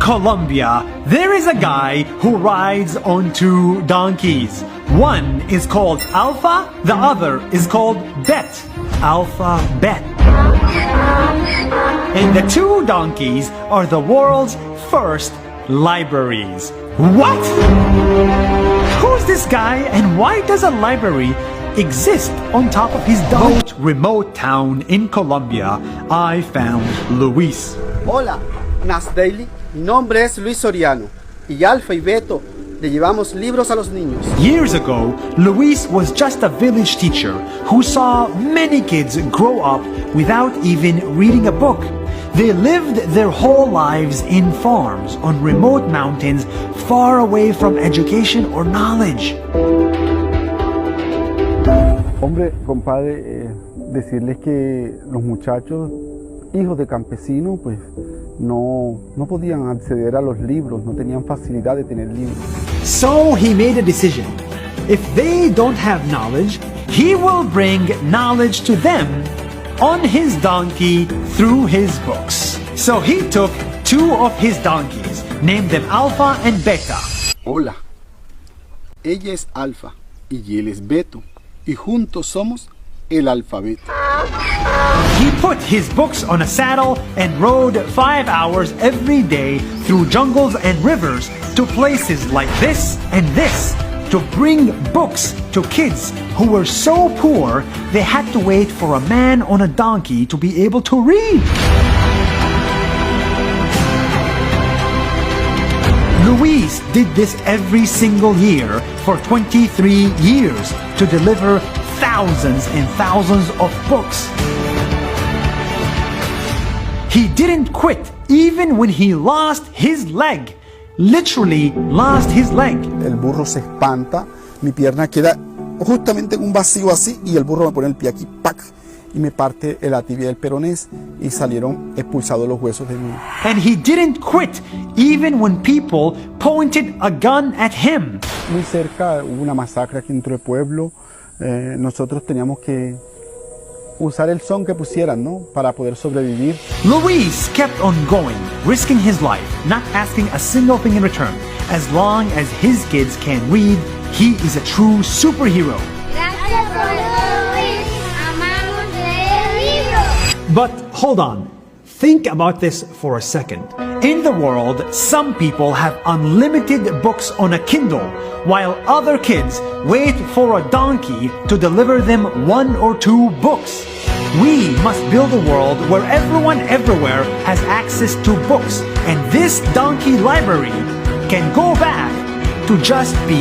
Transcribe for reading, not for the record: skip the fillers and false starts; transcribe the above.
Colombia, there is a guy who rides on two donkeys. One is called Alpha, the other is called Bet. Alpha Bet. And the two donkeys are the world's first libraries. What? Who's this guy and why does a library exist on top of his donkey? Remote town in Colombia, I found Luis. Hola, Nas Daily. Mi nombre es Luis Soriano. Y Alfa y Beto le llevamos libros a los niños. Years ago, Luis was just a village teacher who saw many kids grow up without even reading a book. They lived their whole lives in farms on remote mountains far away from education or knowledge. Hombre, compadre, decirles que los muchachos, hijos de campesinos, pues no podían acceder a los libros, no tenían facilidad de tener libros. So he made a decision. If they don't have knowledge, he will bring knowledge to them on his donkey through his books. So he took two of his donkeys, named them Alpha and Beta. Hola, ella es Alfa y él es Beto. Y juntos somos el alfabeto. He put his books on a saddle and rode 5 hours every day through jungles and rivers to places like this and this to bring books to kids who were so poor they had to wait for a man on a donkey to be able to read. Luis did this every single year for 23 years to deliver thousands and thousands of books. He didn't quit even when he lost his leg. Literally lost his leg. El burro se espanta, mi pierna queda justamente en un vacío así y el burro me pone el pie aquí, ¡pac! Y me parte la tibia del peronés y salieron expulsados los huesos de mí. And he didn't quit even when people pointed a gun at him. Muy cerca hubo una masacre aquí dentro del pueblo. Nosotros teníamos que usar el son que pusieran, ¿no? Para poder sobrevivir. Luis kept on going, risking his life, not asking a single thing in return. As long as his kids can read, he is a true superhero. Gracias por Luis. Amamos leer libros. But hold on. Think about this for a second. In the world, some people have unlimited books on a Kindle, while other kids wait for a donkey to deliver them 1 or 2 books. We must build a world where everyone everywhere has access to books, and this donkey library can go back to just be